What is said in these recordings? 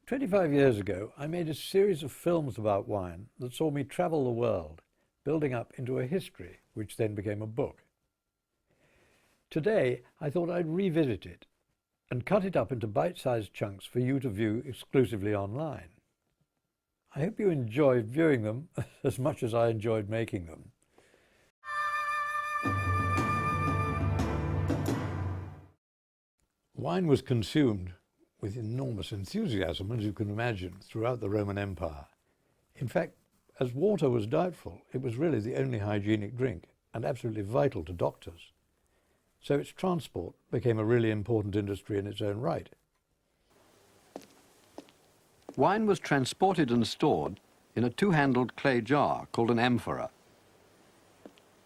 25 years ago, I made a series of films about wine that saw me travel the world, building up into a history, which then became a book. Today, I thought I'd revisit it and cut it up into bite-sized chunks for you to view exclusively online. I hope you enjoy viewing them as much as I enjoyed making them. Wine was consumed with enormous enthusiasm, as you can imagine, throughout the Roman Empire. In fact, as water was doubtful, it was really the only hygienic drink and absolutely vital to doctors. So its transport became a really important industry in its own right. Wine was transported and stored in a two-handled clay jar called an amphora.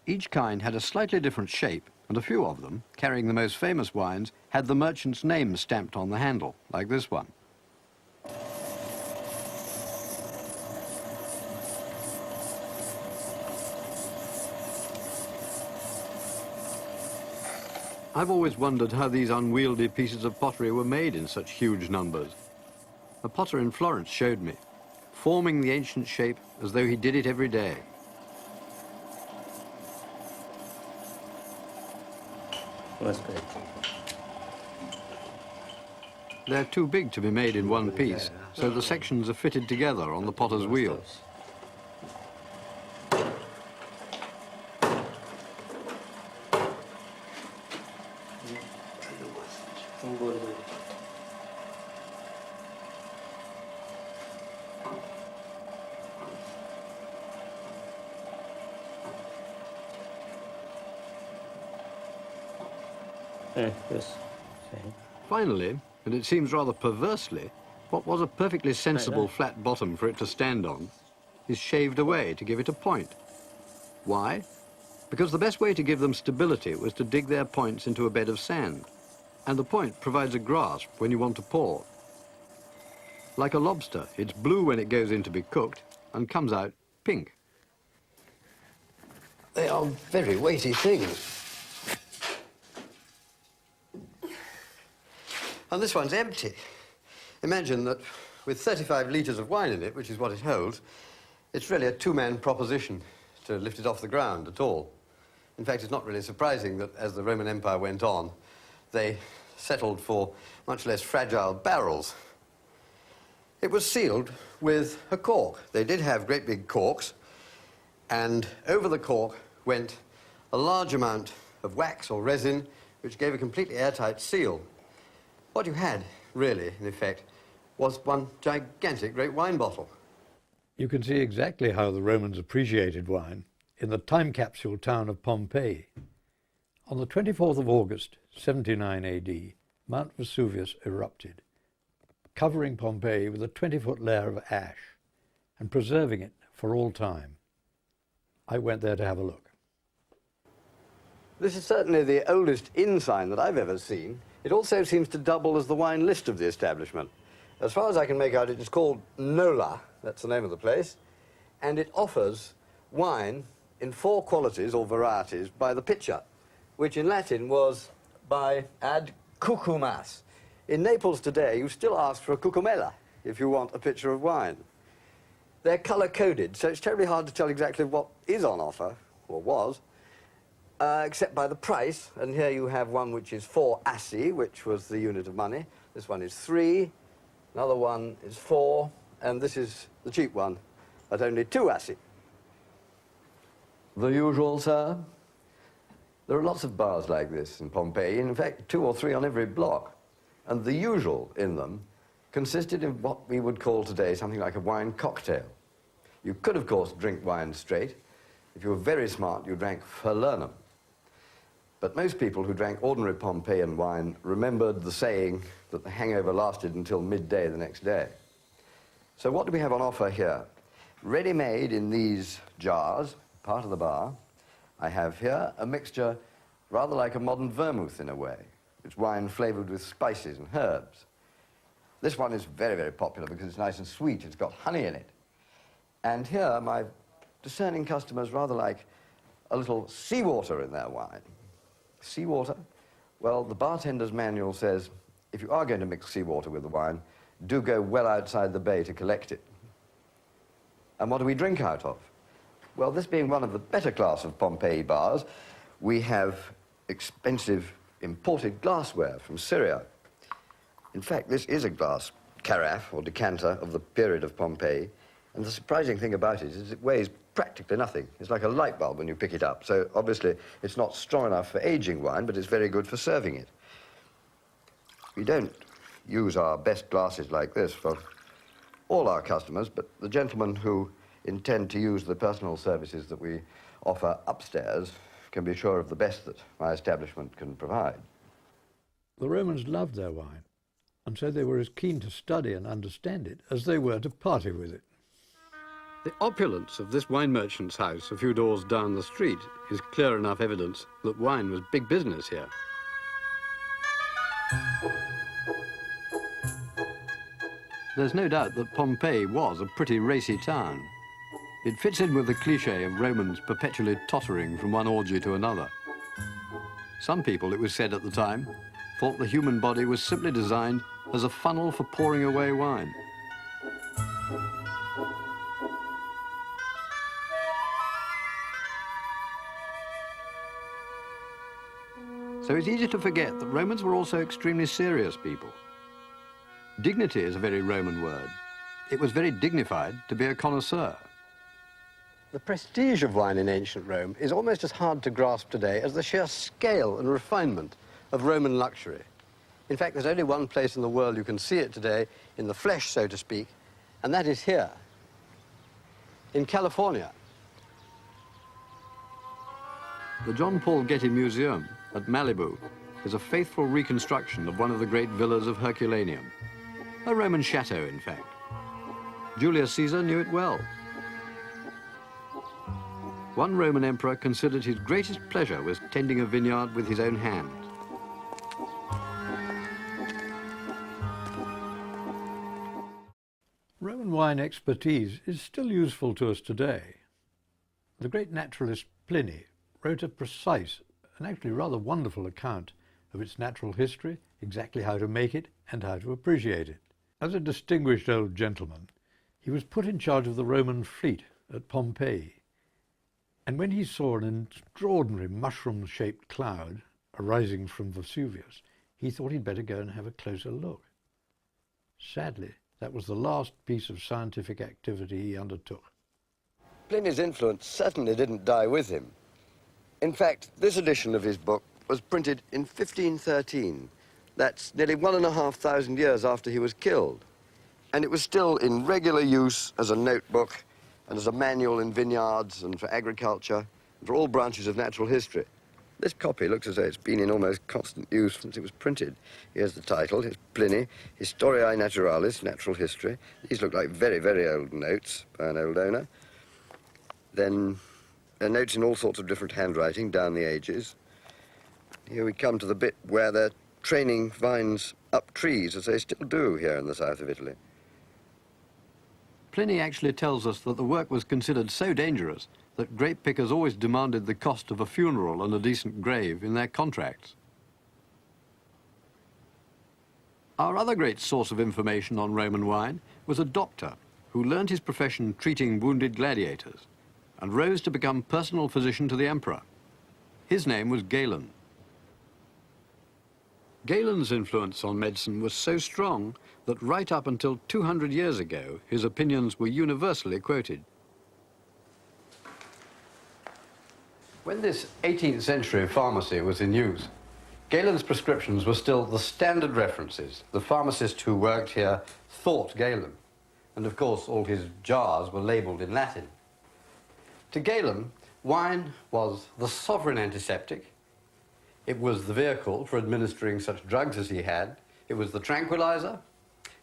Each kind had a slightly different shape, and a few of them, carrying the most famous wines, had the merchant's name stamped on the handle, like this one. I've always wondered how these unwieldy pieces of pottery were made in such huge numbers. A potter in Florence showed me, forming the ancient shape as though he did it every day. That's great. They're too big to be made in one piece, so the sections are fitted together on the potter's wheel. Yes. Finally, and it seems rather perversely, what was a perfectly sensible flat bottom for it to stand on is shaved away to give it a point. Why? Because the best way to give them stability was to dig their points into a bed of sand, and the point provides a grasp when you want to pour. Like a lobster, it's blue when it goes in to be cooked and comes out pink. They are very weighty things. And this one's empty. Imagine that with 35 litres of wine in it, which is what it holds, it's really a two-man proposition to lift it off the ground at all. In fact, it's not really surprising that as the Roman Empire went on, they settled for much less fragile barrels. It was sealed with a cork. They did have great big corks, and over the cork went a large amount of wax or resin, which gave a completely airtight seal. What you had, really, in effect, was one gigantic great wine bottle. You can see exactly how the Romans appreciated wine in the time capsule town of Pompeii. On the 24th of August, 79 AD, Mount Vesuvius erupted, covering Pompeii with a 20-foot layer of ash and preserving it for all time. I went there to have a look. This is certainly the oldest inn sign that I've ever seen. It also seems to double as the wine list of the establishment. As far as I can make out, it is called Nola, that's the name of the place, and it offers wine in 4 qualities or varieties by the pitcher, which in Latin was by ad cucumas. In Naples today, you still ask for a cucumella if you want a pitcher of wine. They're colour-coded, so it's terribly hard to tell exactly what is on offer, or was, except by the price. And here you have one which is 4 assi, which was the unit of money. This one is 3, another one is 4, and this is the cheap one at only 2 assi. The usual, sir? There are lots of bars like this in Pompeii, in fact 2 or 3 on every block. And the usual in them consisted in what we would call today something like a wine cocktail. You could, of course, drink wine straight. If you were very smart, you drank Falernum. But most people who drank ordinary Pompeian wine remembered the saying that the hangover lasted until midday the next day. So what do we have on offer here? Ready-made in these jars, part of the bar, I have here a mixture rather like a modern vermouth in a way. It's wine flavoured with spices and herbs. This one is very, very popular because it's nice and sweet. It's got honey in it. And here, my discerning customers rather like a little seawater in their wine. Seawater? Well, the bartender's manual says if you are going to mix seawater with the wine, do go well outside the bay to collect it. And what do we drink out of? Well, this being one of the better class of Pompeii bars, we have expensive imported glassware from Syria. In fact, this is a glass carafe or decanter of the period of Pompeii, and the surprising thing about it is it weighs practically nothing. It's like a light bulb when you pick it up. So obviously it's not strong enough for aging wine, but it's very good for serving it. We don't use our best glasses like this for all our customers, but the gentlemen who intend to use the personal services that we offer upstairs can be sure of the best that my establishment can provide. The Romans loved their wine, and so they were as keen to study and understand it as they were to party with it. The opulence of this wine merchant's house a few doors down the street is clear enough evidence that wine was big business here. There's no doubt that Pompeii was a pretty racy town. It fits in with the cliché of Romans perpetually tottering from one orgy to another. Some people, it was said at the time, thought the human body was simply designed as a funnel for pouring away wine. So it's easy to forget that Romans were also extremely serious people. Dignity is a very Roman word. It was very dignified to be a connoisseur. The prestige of wine in ancient Rome is almost as hard to grasp today as the sheer scale and refinement of Roman luxury. In fact, there's only one place in the world you can see it today, in the flesh, so to speak, and that is here, in California. The John Paul Getty Museum at Malibu is a faithful reconstruction of one of the great villas of Herculaneum. A Roman chateau, in fact. Julius Caesar knew it well. One Roman emperor considered his greatest pleasure was tending a vineyard with his own hands. Roman wine expertise is still useful to us today. The great naturalist Pliny wrote a precise and actually rather wonderful account of its natural history, exactly how to make it and how to appreciate it. As a distinguished old gentleman, he was put in charge of the Roman fleet at Pompeii. And when he saw an extraordinary mushroom-shaped cloud arising from Vesuvius, he thought he'd better go and have a closer look. Sadly, that was the last piece of scientific activity he undertook. Pliny's influence certainly didn't die with him. In fact, this edition of his book was printed in 1513. That's nearly 1,500 years after he was killed. And it was still in regular use as a notebook and as a manual in vineyards and for agriculture and for all branches of natural history. This copy looks as though it's been in almost constant use since it was printed. Here's the title. Here's Pliny, Historiae Naturalis, Natural History. These look like very, very old notes by an old owner. Then notes in all sorts of different handwriting down the ages. Here we come to the bit where they're training vines up trees, as they still do here in the south of Italy. Pliny actually tells us that the work was considered so dangerous that grape pickers always demanded the cost of a funeral and a decent grave in their contracts. Our other great source of information on Roman wine was a doctor who learned his profession treating wounded gladiators and rose to become personal physician to the emperor. His name was Galen. Galen's influence on medicine was so strong that right up until 200 years ago, his opinions were universally quoted. When this 18th century pharmacy was in use, Galen's prescriptions were still the standard references. The pharmacist who worked here thought Galen. And of course, all his jars were labeled in Latin. To Galen, wine was the sovereign antiseptic. It was the vehicle for administering such drugs as he had. It was the tranquilizer.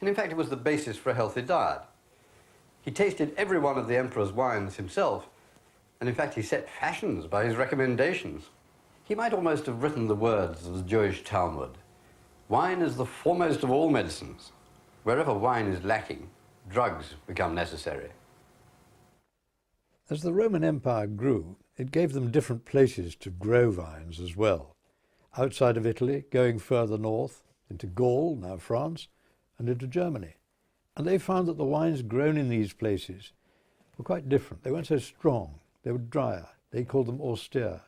And in fact, it was the basis for a healthy diet. He tasted every one of the emperor's wines himself. And in fact, he set fashions by his recommendations. He might almost have written the words of the Jewish Talmud. Wine is the foremost of all medicines. Wherever wine is lacking, drugs become necessary. As the Roman Empire grew, it gave them different places to grow vines as well. Outside of Italy, going further north, into Gaul, now France, and into Germany. And they found that the wines grown in these places were quite different. They weren't so strong, they were drier. They called them austere.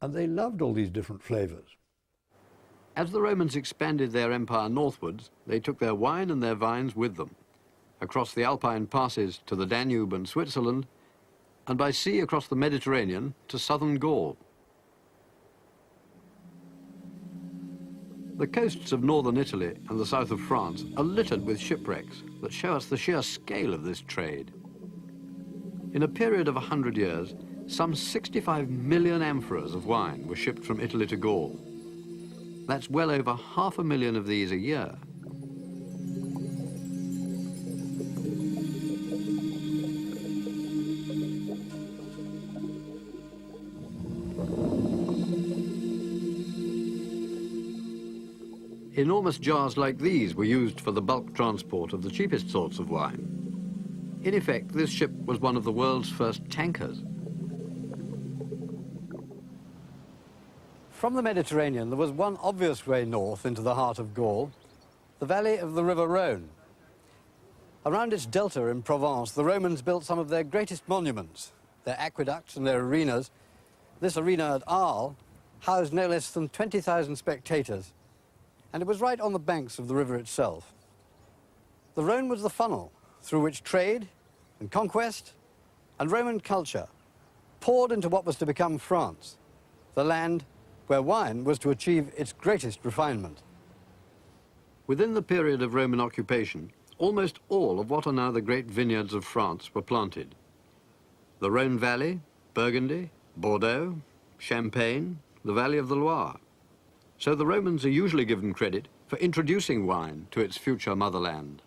And they loved all these different flavours. As the Romans expanded their empire northwards, they took their wine and their vines with them, across the Alpine passes to the Danube and Switzerland, and by sea across the Mediterranean to southern Gaul. The coasts of northern Italy and the south of France are littered with shipwrecks that show us the sheer scale of this trade. In a period of 100 years, some 65 million amphoras of wine were shipped from Italy to Gaul. That's well over 500,000 of these a year. Enormous jars like these were used for the bulk transport of the cheapest sorts of wine. In effect, this ship was one of the world's first tankers. From the Mediterranean, there was one obvious way north into the heart of Gaul, the valley of the River Rhone. Around its delta in Provence, the Romans built some of their greatest monuments, their aqueducts and their arenas. This arena at Arles housed no less than 20,000 spectators, and it was right on the banks of the river itself. The Rhone was the funnel through which trade and conquest and Roman culture poured into what was to become France, the land where wine was to achieve its greatest refinement. Within the period of Roman occupation, almost all of what are now the great vineyards of France were planted. The Rhone Valley, Burgundy, Bordeaux, Champagne, the Valley of the Loire. So the Romans are usually given credit for introducing wine to its future motherland.